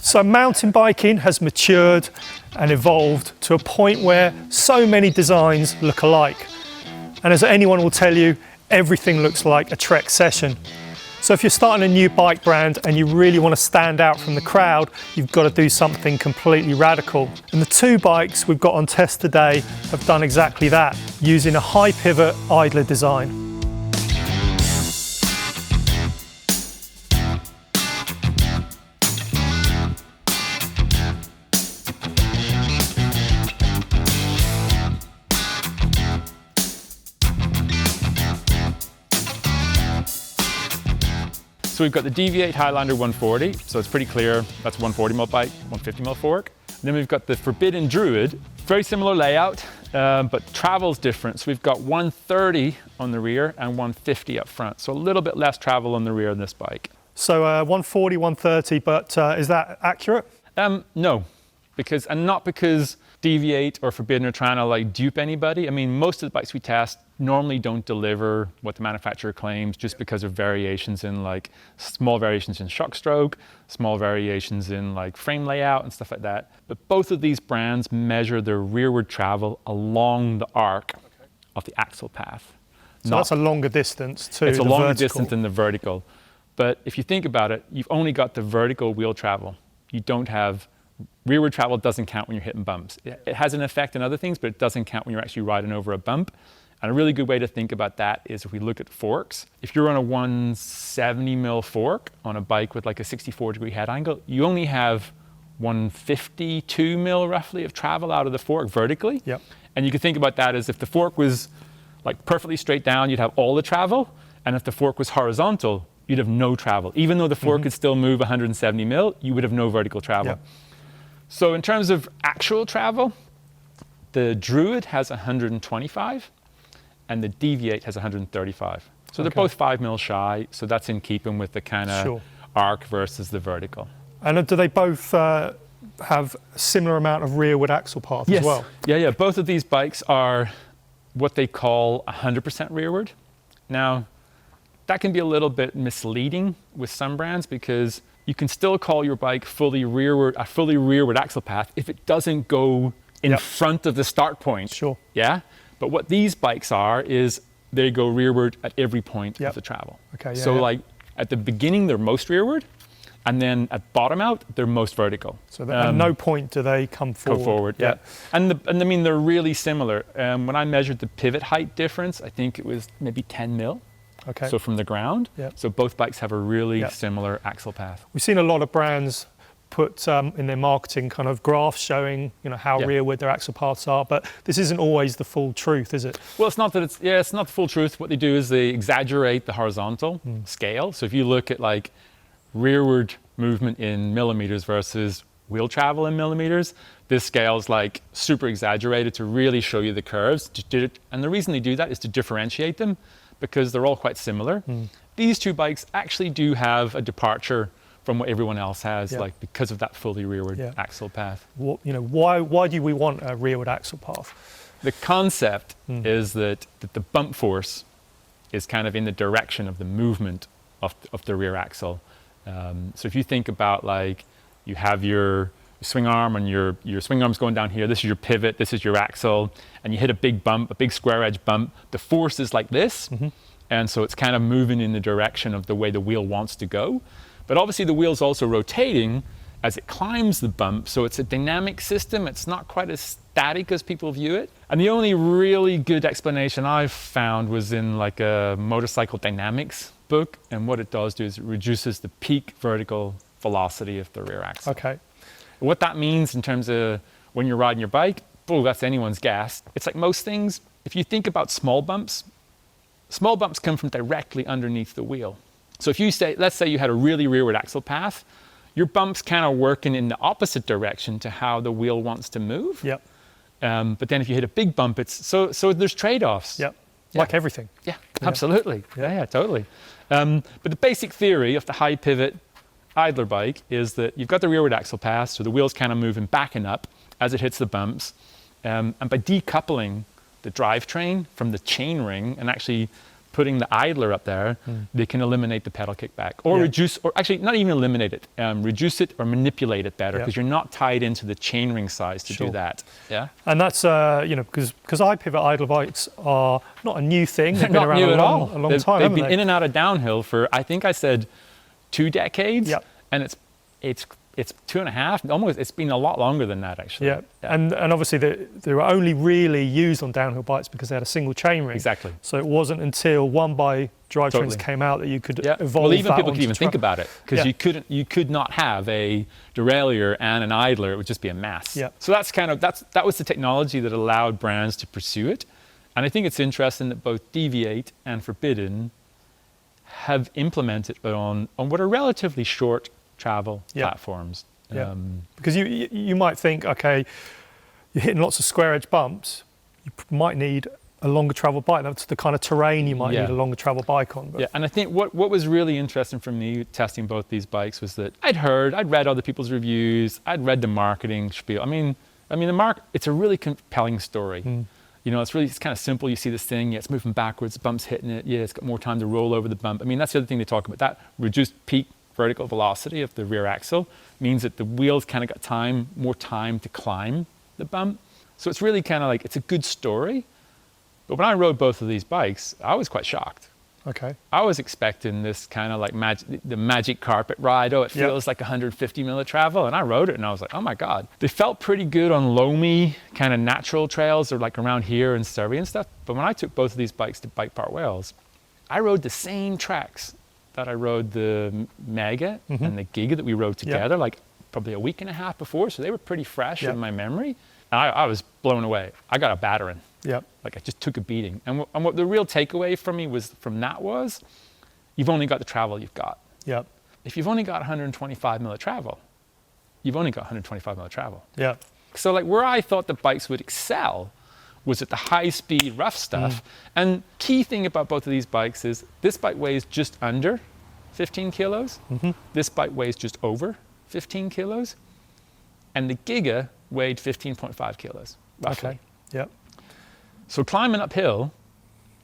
So mountain biking has matured and evolved to a point where so many designs look alike. And as anyone will tell you, everything looks like a Trek session. So if you're starting a new bike brand and you really want to stand out from the crowd, you've got to do something completely radical. And the two bikes we've got on test today have done exactly that, using a high pivot idler design. So we've got the Deviate Highlander 140, so it's pretty clear that's a 140mm bike, 150mm fork. And then we've got the Forbidden Druid, very similar layout, but travel's different. So we've got 130 on the rear and 150 up front, so a little bit less travel on the rear on this bike. So 140, 130, but is that accurate? No, not because Deviate or Forbidden are trying to like dupe anybody. I mean, most of the bikes we test normally don't deliver what the manufacturer claims just because of variations in like small variations in shock stroke, small variations in like frame layout and stuff like that. But both of these brands measure their rearward travel along the arc of the axle path. So that's a longer distance too. It's a longer distance than the vertical. But if you think about it, you've only got the vertical wheel travel. You don't have rearward travel. Doesn't count when you're hitting bumps. It has an effect in other things, but it doesn't count when you're actually riding over a bump. And a really good way to think about that is if we look at forks. If you're on a 170mm fork on a bike with like a 64-degree head angle, you only have 152mm roughly of travel out of the fork vertically. Yep. And you can think about that as if the fork was like perfectly straight down, you'd have all the travel. And if the fork was horizontal, you'd have no travel. Even though the fork could still move 170mm, you would have no vertical travel. Yep. So in terms of actual travel, the Druid has 125 and the Deviate has 135. So they're both 5mm shy, so that's in keeping with the kind of arc versus the vertical. And do they both have a similar amount of rearward axle path as well? Yeah, both of these bikes are what they call 100% rearward. Now, that can be a little bit misleading with some brands because you can still call your bike a fully rearward axle path if it doesn't go in front of the start point. Sure. Yeah? But what these bikes are is they go rearward at every point of the travel. Okay, so like at the beginning, they're most rearward, and then at bottom out, they're most vertical. So at no point do they come forward. Go forward, yeah. And I mean, they're really similar. When I measured the pivot height difference, I think it was maybe 10mm. Okay. So from the ground. So both bikes have a really similar axle path. We've seen a lot of brands put in their marketing kind of graphs showing, how rearward their axle paths are, but this isn't always the full truth, is it? Well, it's not that it's not the full truth. What they do is they exaggerate the horizontal scale. So if you look at like rearward movement in millimeters versus wheel travel in millimeters, this scale is like super exaggerated to really show you the curves. And the reason they do that is to differentiate them because they're all quite similar. These two bikes actually do have a departure from what everyone else has, like because of that fully rearward axle path. Why do we want a rearward axle path? The concept is that the bump force is kind of in the direction of the movement of the rear axle. So if you think about like you have your swing arm and your swing arm's going down here, this is your pivot, this is your axle, and you hit a big bump, a big square edge bump, the force is like this, and so it's kind of moving in the direction of the way the wheel wants to go. But obviously the wheel's also rotating as it climbs the bump, so it's a dynamic system. It's not quite as static as people view it. And the only really good explanation I've found was in like a motorcycle dynamics book, and what it does is it reduces the peak vertical velocity of the rear axle. Okay. What that means in terms of when you're riding your bike, that's anyone's guess. It's like most things, if you think about small bumps come from directly underneath the wheel. So if you let's say you had a really rearward axle path, your bump's kind of working in the opposite direction to how the wheel wants to move. Yep. But then if you hit a big bump, it's so there's trade-offs. Yep. Like everything. Yeah, absolutely. Yeah, totally. But the basic theory of the high pivot idler bike is that you've got the rearward axle path, so the wheel's kind of moving back and up as it hits the bumps. And by decoupling the drivetrain from the chain ring and actually putting the idler up there, they can eliminate the pedal kickback or reduce, or actually not even eliminate it, reduce it or manipulate it better because you're not tied into the chainring size to do that. Yeah. And that's, because I-pivot idle bikes are not a new thing. They've been around a long time, They've been in and out of downhill for, I think I said 2 decades. Yep. And it's 2.5, almost, it's been a lot longer than that actually. Yeah. And obviously they were only really used on downhill bikes because they had a single chainring. Exactly. So it wasn't until one-by drivetrains came out that you could evolve well, even that people could even think about it because you could not have a derailleur and an idler. It would just be a mess. Yeah. So that was the technology that allowed brands to pursue it. And I think it's interesting that both Deviate and Forbidden have implemented it on what are relatively short travel platforms. Because you might think, okay, you're hitting lots of square edge bumps, you might need a longer travel bike. That's the kind of terrain you might need a longer travel bike on. But. Yeah, and I think what was really interesting for me testing both these bikes was that I'd read other people's reviews, I'd read the marketing spiel. I mean, it's a really compelling story. You know, it's kind of simple. You see this thing, it's moving backwards, the bump's hitting it. Yeah, it's got more time to roll over the bump. I mean, that's the other thing they talk about. That reduced peak vertical velocity of the rear axle means that the wheels kind of got more time to climb the bump. So it's really kind of like, it's a good story. But when I rode both of these bikes, I was quite shocked. Okay. I was expecting this kind of like the magic carpet ride. Oh, it feels like 150 mil of travel. And I rode it and I was like, oh my God. They felt pretty good on loamy kind of natural trails or like around here in Surrey and stuff. But when I took both of these bikes to Bike Park Wales, I rode the same tracks that I rode the Mega and the Giga that we rode together, like probably a week and a half before. So they were pretty fresh in my memory. And I was blown away. I got a battering. Like I just took a beating. And what the real takeaway from me was you've only got the travel you've got. If you've only got 125 mil of travel, you've only got 125 mil of travel. So like where I thought the bikes would excel was at the high speed rough stuff. And key thing about both of these bikes is this bike weighs just under 15 kilos. This bike weighs just over 15 kilos. And the Giga weighed 15.5 kilos, roughly. So climbing uphill,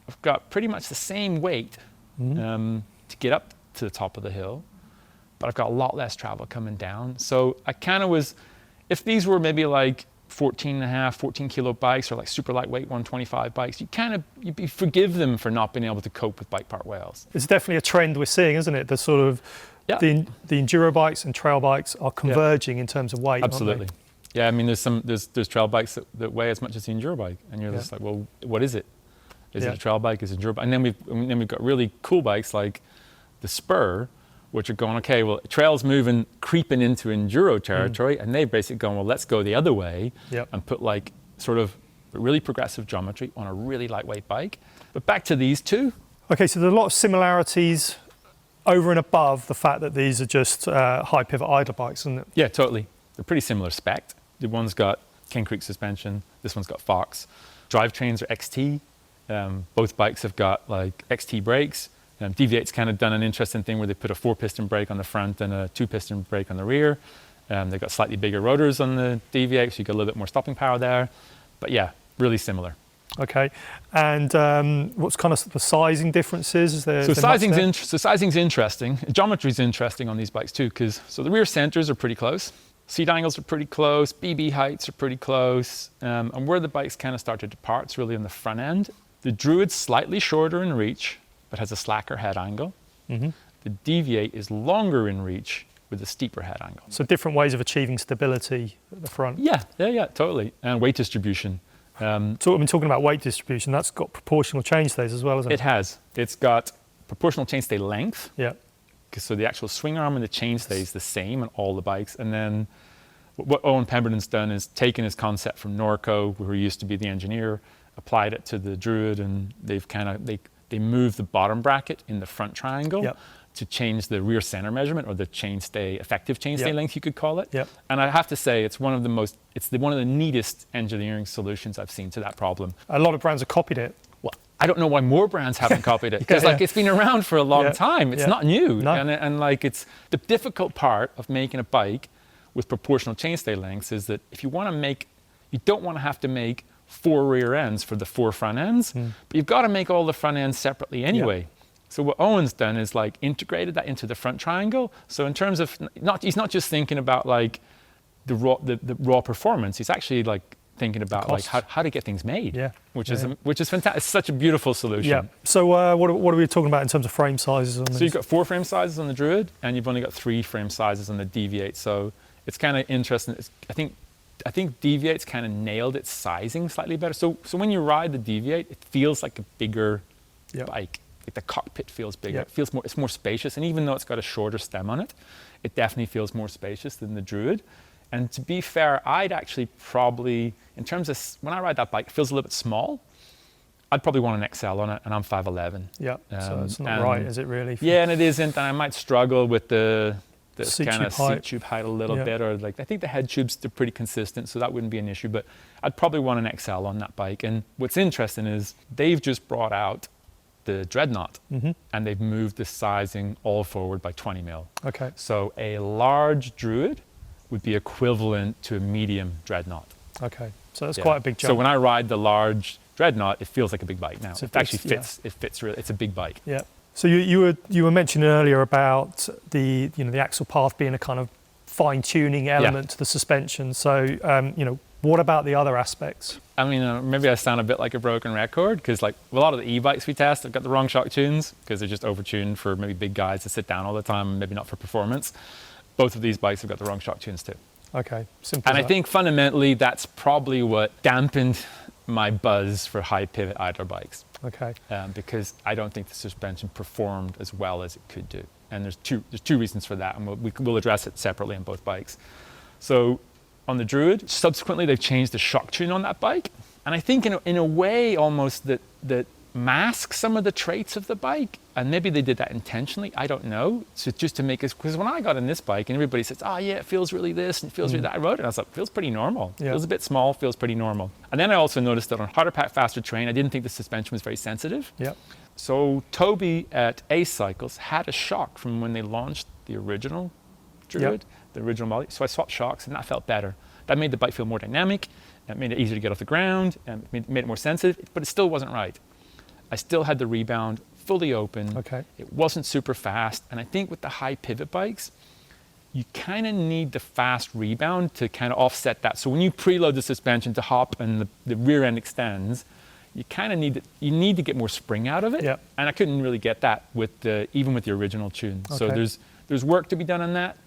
I've got pretty much the same weight to get up to the top of the hill, but I've got a lot less travel coming down. So I kind of was, if these were maybe like 14 kilo bikes or like super lightweight 125 bikes, you forgive them for not being able to cope with Bike Park Wales. It's definitely a trend we're seeing, isn't it? The sort of, the enduro bikes and trail bikes are converging in terms of weight. Absolutely. Yeah, I mean, there's trail bikes that weigh as much as the enduro bike, and you're just like, well, what is it? Is it a trail bike? Is it enduro bike? And then we've got really cool bikes like the Spur, which are going, okay, well, trail's creeping into enduro territory, and they've basically gone, well, let's go the other way and put like sort of really progressive geometry on a really lightweight bike. But back to these two. Okay, so there are a lot of similarities over and above the fact that these are just high pivot idle bikes, isn't it? Yeah, totally. They're pretty similar spec. The one's got Ken Creek suspension, this one's got Fox. Drivetrains are XT. Both bikes have got like XT brakes. Deviate's kind of done an interesting thing where they put a 4-piston brake on the front and a 2-piston brake on the rear. They've got slightly bigger rotors on the Deviate, so you got a little bit more stopping power there. But yeah, really similar. Okay, and what's kind of the sizing differences? Is there? So sizing's interesting. Geometry's interesting on these bikes too, because the rear centers are pretty close. Seat angles are pretty close, BB heights are pretty close, and where the bikes kind of start to depart is really on the front end. The Druid's slightly shorter in reach, but has a slacker head angle. The Deviate is longer in reach with a steeper head angle. So different ways of achieving stability at the front. Yeah, totally. And weight distribution. So I've been talking about weight distribution, that's got proportional chainstays as well, isn't it? It has. It's got proportional chainstay length. So the actual swing arm and the chainstay is the same on all the bikes. And then what Owen Pemberton's done is taken his concept from Norco, who used to be the engineer, applied it to the Druid, and they've they moved the bottom bracket in the front triangle to change the rear center measurement, or the chainstay, effective chainstay length, you could call it. And I have to say, it's one of the neatest engineering solutions I've seen to that problem. A lot of brands have copied it. Well, I don't know why more brands haven't copied it, because it's been around for a long time. It's not new. No. And like, it's the difficult part of making a bike with proportional chainstay lengths is that if you want to make, you don't want to have to make 4 rear ends for the 4 front ends, but you've got to make all the front ends separately anyway. So what Owen's done is like integrated that into the front triangle. So in terms of, he's not just thinking about like the raw performance, he's actually like thinking about like how to get things made, which is fantastic. It's such a beautiful solution. Yeah. So what are we talking about in terms of frame sizes on this? So you've got 4 frame sizes on the Druid, and you've only got 3 frame sizes on the Deviate. So it's kind of interesting. I think Deviate's kind of nailed its sizing slightly better. So when you ride the Deviate, it feels like a bigger bike. Like the cockpit feels bigger. It feels more. It's more spacious, and even though it's got a shorter stem on it, it definitely feels more spacious than the Druid. And to be fair, I'd actually probably, in terms of when I ride that bike, it feels a little bit small. I'd probably want an XL on it, and I'm 5'11". Yeah, so it's not right, is it really? Yeah, and it isn't, and I might struggle with the seat kind of tube seat tube height a little bit, or like I think the head tubes, they're pretty consistent, so that wouldn't be an issue. But I'd probably want an XL on that bike. And what's interesting is they've just brought out the Dreadnought, and they've moved the sizing all forward by 20 mil. Okay. So a large Druid would be equivalent to a medium Dreadnought. Okay, so that's quite a big jump. So when I ride the large Dreadnought, it feels like a big bike now. So it actually fits. It fits really. It's a big bike. Yeah. So you were mentioning earlier about the axle path being a kind of fine tuning element to the suspension. So what about the other aspects? I mean, maybe I sound a bit like a broken record because like a lot of the e-bikes we test have got the wrong shock tunes because they're just over-tuned for maybe big guys to sit down all the time, maybe not for performance. Both of these bikes have got the wrong shock tunes too. Okay, simple. And I think fundamentally that's probably what dampened my buzz for high pivot idler bikes. Okay. Because I don't think the suspension performed as well as it could do. And there's two reasons for that, and we'll address it separately on both bikes. So on the Druid, subsequently they've changed the shock tune on that bike, and I think in a way almost that masks some of the traits of the bike, and maybe they did that intentionally, I don't know. So just to make us, because when I got in this bike and everybody says, oh yeah, it feels really this and it feels really that, I rode it and I was like, it feels pretty normal. It feels a bit small, feels pretty normal. And then I also noticed that on harder pack, faster terrain, I didn't think the suspension was very sensitive. Yeah. So Toby at Ace Cycles had a shock from when they launched the original Druid, the original model. So I swapped shocks and that felt better. That made the bike feel more dynamic, it made it easier to get off the ground, and made it more sensitive, but it still wasn't right. I still had the rebound fully open. Okay. It wasn't super fast. And I think with the high pivot bikes, you kind of need the fast rebound to kind of offset that. So when you preload the suspension to hop and the rear end extends, you kind of need to get more spring out of it. Yep. And I couldn't really get that even with the original tune. Okay. So there's work to be done on that.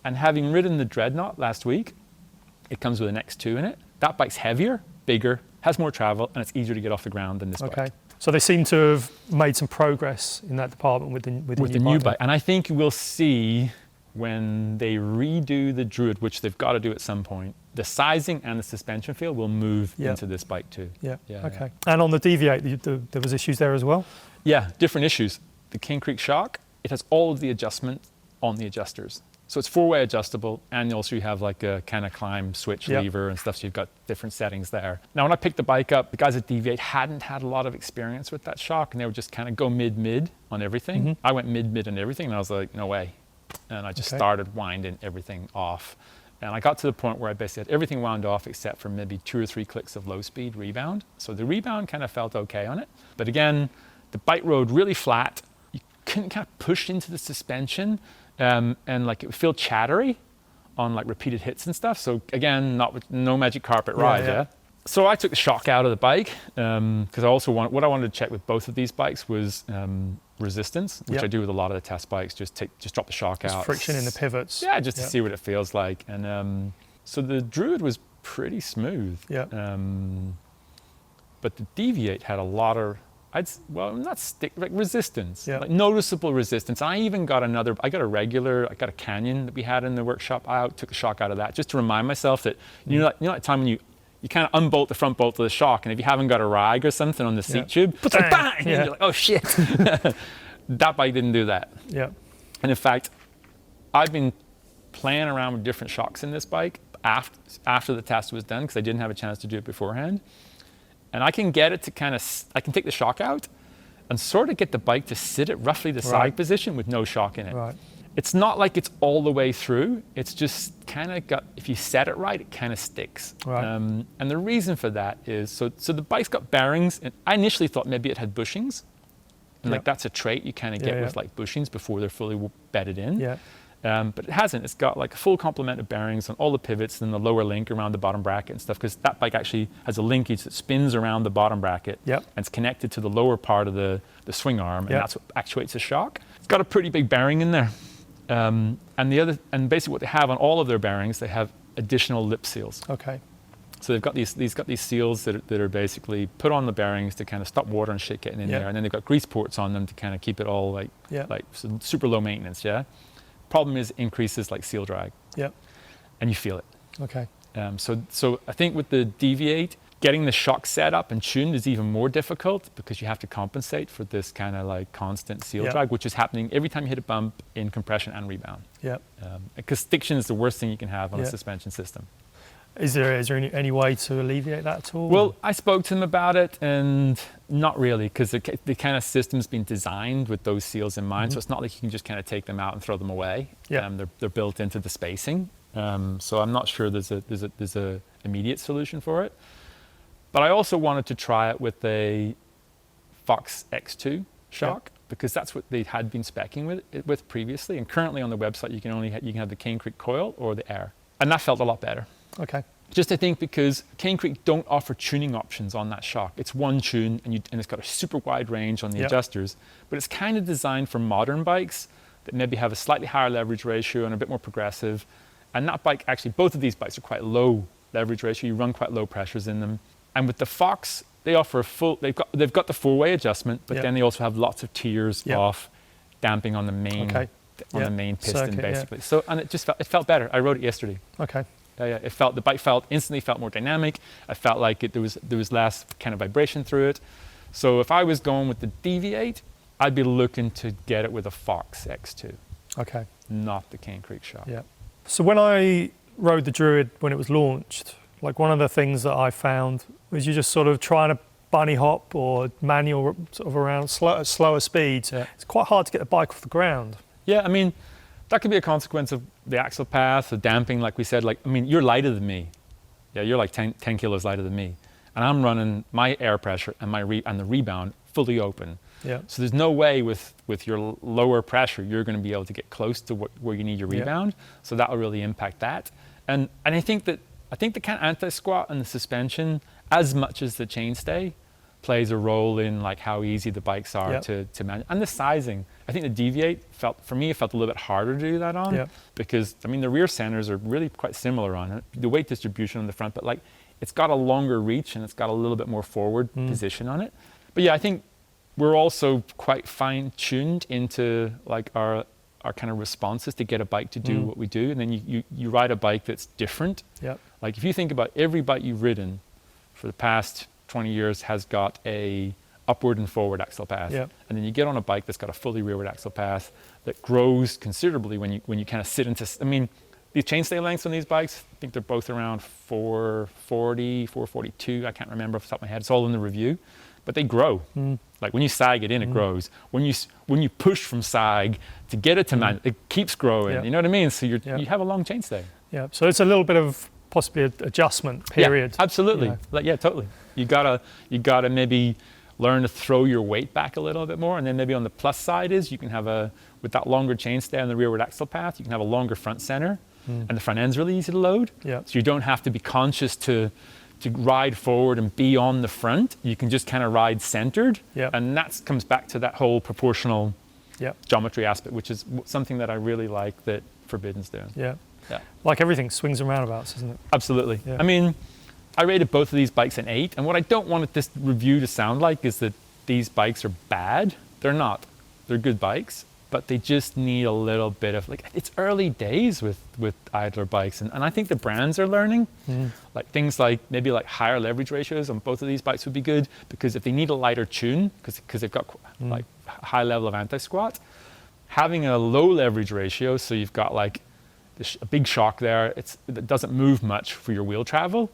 And having ridden the Dreadnought last week, it comes with an X2 in it. That bike's heavier, bigger, has more travel, and it's easier to get off the ground than this bike. So they seem to have made some progress in that department with the new bike. And I think we'll see when they redo the Druid, which they've got to do at some point, the sizing and the suspension feel will move into this bike too. Yeah. Okay. And on the Deviate, there was issues there as well? Yeah, different issues. The King Creek shock, it has all of the adjustment on the adjusters. So it's 4-way adjustable, and also you have like a kind of climb switch lever and stuff, so you've got different settings there. Now when I picked the bike up, the guys at Deviate hadn't had a lot of experience with that shock, and they would just kind of go mid-mid on everything. I went mid-mid on everything, and I was like, no way. And I just started winding everything off. And I got to the point where I basically had everything wound off except for maybe 2 or 3 clicks of low speed rebound. So the rebound kind of felt okay on it. But again, the bike rode really flat. You couldn't kind of push into the suspension. And like it would feel chattery on like repeated hits and stuff. So again, no magic carpet ride. So I took the shock out of the bike because I also what I wanted to check with both of these bikes was resistance, which I do with a lot of the test bikes. Just drop the shock out. Friction in the pivots. Yeah, just to see what it feels like. And so the Druid was pretty smooth. Yeah. But the Deviate had a lot of resistance, like noticeable resistance. I even got I got a Canyon that we had in the workshop. I took the shock out of that just to remind myself that, you know that time when you kind of unbolt the front bolt of the shock, and if you haven't got a rag or something on the seat tube, it's like bang! And you're like, oh shit. That bike didn't do that. Yeah. And in fact, I've been playing around with different shocks in this bike after the test was done because I didn't have a chance to do it beforehand. And I can get it to I can take the shock out and sort of get the bike to sit at roughly the side position with no shock in it. Right. It's not like it's all the way through. It's just kind of got, if you set it right, it kind of sticks. Right. And the reason for that is, so the bike's got bearings, and I initially thought maybe it had bushings. And like that's a trait you kind of get with like bushings before they're fully bedded in. Yeah. But it hasn't. It's got like a full complement of bearings on all the pivots and the lower link around the bottom bracket and stuff, because that bike actually has a linkage that spins around the bottom bracket and it's connected to the lower part of the swing arm, and that's what actuates the shock. It's got a pretty big bearing in there. And basically what they have on all of their bearings, they have additional lip seals. Okay. So they've got these seals that are basically put on the bearings to kind of stop water and shit getting in there, and then they've got grease ports on them to kind of keep it all like so super low maintenance. Yeah. Problem is, it increases like seal drag. Yep. And you feel it. Okay. So I think with the Deviate, getting the shock set up and tuned is even more difficult, because you have to compensate for this kind of like constant seal drag, which is happening every time you hit a bump in compression and rebound. Yeah. Because stiction is the worst thing you can have on a suspension system. Is there any way to alleviate that at all? Well, I spoke to them about it, and not really, because the kind of system's been designed with those seals in mind. So it's not like you can just kind of take them out and throw them away. Yeah. They're built into the spacing. So I'm not sure there's a immediate solution for it. But I also wanted to try it with a Fox X2 shock, because that's what they had been speccing with previously. And currently on the website, you can have the Cane Creek coil or the air, and that felt a lot better. Okay. Just I think because Cane Creek don't offer tuning options on that shock. It's one tune, and it's got a super wide range on the adjusters, but it's kind of designed for modern bikes that maybe have a slightly higher leverage ratio and a bit more progressive. And that bike, actually, both of these bikes are quite low leverage ratio. You run quite low pressures in them. And with the Fox, they offer a full, they've got the four-way adjustment, but then they also have lots of tiers off damping on the main the main piston, basically. So, and it felt better. I rode it yesterday. Okay. The bike instantly felt more dynamic. I felt like there was less kind of vibration through it. So if I was going with the Deviate, I'd be looking to get it with a Fox X2. Okay. Not the Cane Creek shock. Yeah. So when I rode the Druid when it was launched, like one of the things that I found was you just sort of trying to bunny hop or manual sort of around slower speeds. Yeah. It's quite hard to get the bike off the ground. Yeah, I mean, that could be a consequence of the axle path, the damping, like we said. Like, I mean, you're lighter than me. Yeah, you're like 10 kilos lighter than me. And I'm running my air pressure and the rebound fully open. Yeah. So there's no way with your lower pressure, you're going to be able to get close to where you need your rebound. So that will really impact that. And I think the kind of anti-squat and the suspension, as much as the chainstay, plays a role in like how easy the bikes are to manage. And the sizing. I think the Deviate felt a little bit harder to do that on, because I mean the rear centers are really quite similar on it. The weight distribution on the front, but like it's got a longer reach and it's got a little bit more forward position on it. But yeah, I think we're also quite fine-tuned into like our kind of responses to get a bike to do what we do. And then you ride a bike that's different. Yep. Like if you think about every bike you've ridden for the past 20 years has got a upward and forward axle path. Yep. And then you get on a bike that's got a fully rearward axle path that grows considerably when you kind of sit into, I mean, these chainstay lengths on these bikes, I think they're both around 440, 442. I can't remember off the top of my head. It's all in the review, but they grow. Like when you sag it in, it grows. When you push from sag to get it to man, it keeps growing. Yep. You know what I mean? So you have a long chainstay. Yeah. So it's a little bit of possibly an adjustment period. Yeah, absolutely. You know? Like, yeah, totally. You gotta maybe learn to throw your weight back a little bit more, and then maybe on the plus side is you can have with that longer chainstay on the rearward axle path, you can have a longer front center, and the front end's really easy to load. Yeah. So you don't have to be conscious to ride forward and be on the front. You can just kind of ride centered, and that comes back to that whole proportional geometry aspect, which is something that I really like that Forbidden's doing. Yeah. Yeah. Like everything, swings and roundabouts, isn't it? Absolutely. Yeah. I mean, I rated both of these bikes an 8, and what I don't want this review to sound like is that these bikes are bad. They're not. They're good bikes, but they just need a little bit of, like, it's early days with idler bikes, and I think the brands are learning. Like things like maybe like higher leverage ratios on both of these bikes would be good, because if they need a lighter tune, because they've got like high level of anti-squat, having a low leverage ratio, so you've got like a big shock there, it doesn't move much for your wheel travel.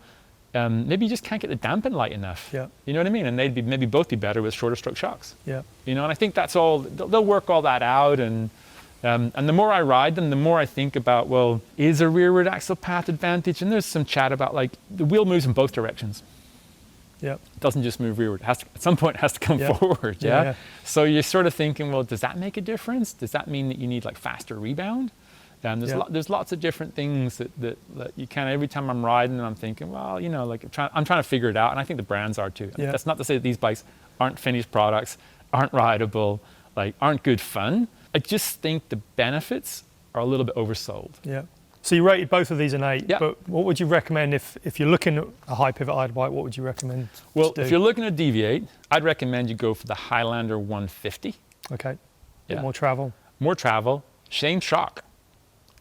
Maybe you just can't get the dampen light enough. Yeah. You know what I mean? And they'd maybe both be better with shorter stroke shocks. Yeah. You know, and I think that's all, they'll work all that out, and And the more I ride them, the more I think about, well, is a rearward axle path advantage? And there's some chat about like the wheel moves in both directions. Yeah. It doesn't just move rearward. It has to, at some point, it has to come forward. Yeah? So you're sort of thinking, well, does that make a difference? Does that mean that you need like faster rebound? There's lots of different things that you kind of, every time I'm riding, I'm thinking, well, you know, like I'm trying to figure it out. And I think the brands are too. Yeah. That's not to say that these bikes aren't finished products, aren't rideable, like aren't good fun. I just think the benefits are a little bit oversold. Yeah. So you rated both of these an 8, Yeah. but what would you recommend if you're looking at a high pivot idle bike, what would you recommend Well, to do? if you're looking at Deviate, I'd recommend you go for the Highlander 150. Okay. Yeah. Bit more travel. More travel, same shock.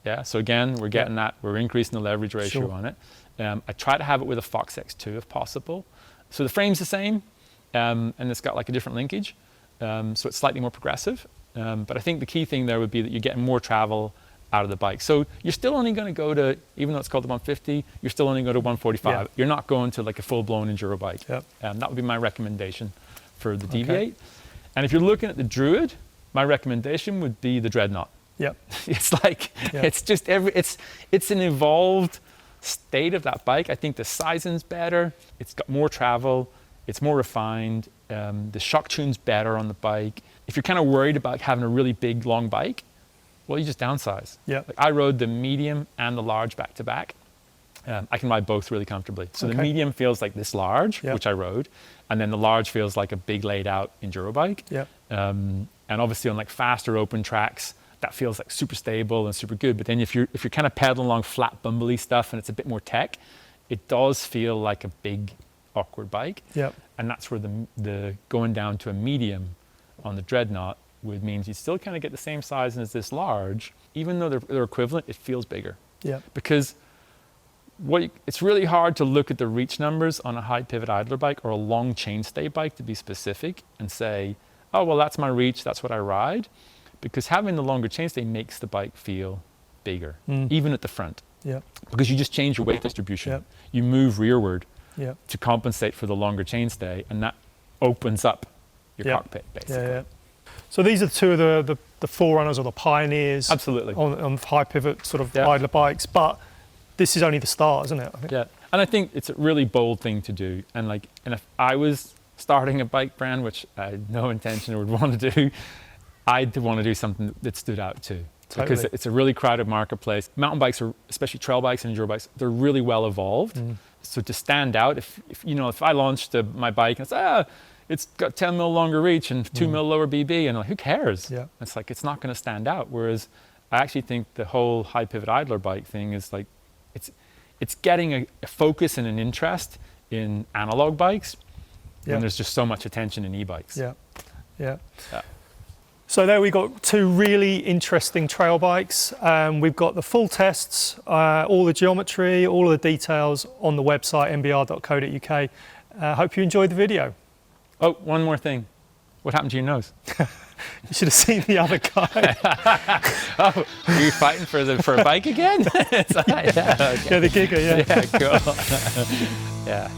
Yeah, so again, we're getting that, we're increasing the leverage ratio on it. I try to have it with a Fox X2 if possible. So the frame's the same, and it's got like a different linkage, so it's slightly more progressive. But I think the key thing there would be that you're getting more travel out of the bike. So you're still only going to go to, even though it's called the 150, you're still only going to 145. Yeah. You're not going to like a full-blown enduro bike. Yep. That would be my recommendation for the Deviate. And if you're looking at the Druid, my recommendation would be the Dreadnought. Yep. It's like, it's just it's an evolved state of that bike. I think the sizing's better. It's got more travel. It's more refined. The shock tune's better on the bike. If you're kind of worried about having a really big, long bike, well, you just downsize. Yeah. Like I rode the medium and the large back to back. I can ride both really comfortably. So the medium feels like this large, which I rode, and then the large feels like a big laid out enduro bike. Yeah. And obviously on like faster open tracks, that feels like super stable and super good. But then if you're kind of pedaling along flat bumbly stuff and it's a bit more tech, it does feel like a big awkward bike. Yep. And that's where the going down to a medium on the Dreadnought means you still kind of get the same size as this large, even though they're equivalent, it feels bigger. Yeah. Because it's really hard to look at the reach numbers on a high pivot idler bike or a long chainstay bike to be specific and say, oh, well, that's my reach, that's what I ride. Because having the longer chainstay makes the bike feel bigger, even at the front. Yeah. Because you just change your weight distribution. Yep. You move rearward Yep. to compensate for the longer chainstay, and that opens up your cockpit, basically. Yeah. So these are two of the forerunners or the pioneers. Absolutely. On high pivot sort of idler bikes, but this is only the start, isn't it? I think. Yeah, and I think it's a really bold thing to do. And if I was starting a bike brand, which I had no intention or would want to do, I'd want to do something that stood out too. Totally. Because it's a really crowded marketplace. Mountain bikes, especially trail bikes and enduro bikes, they're really well evolved. So to stand out, if I launched my bike and say, it's got 10 mil longer reach and 2 mil lower BB, and who cares? Yeah. It's like, it's not going to stand out. Whereas I actually think the whole high pivot idler bike thing is like, it's getting a focus and an interest in analog bikes when there's just so much attention in e-bikes. Yeah. So there we got two really interesting trail bikes. We've got the full tests, all the geometry, all of the details on the website mbr.co.uk. Hope you enjoyed the video. Oh, one more thing. What happened to your nose? You should have seen the other guy. Oh, are you fighting for a bike again? Yeah, the Giga, Yeah, cool. Yeah.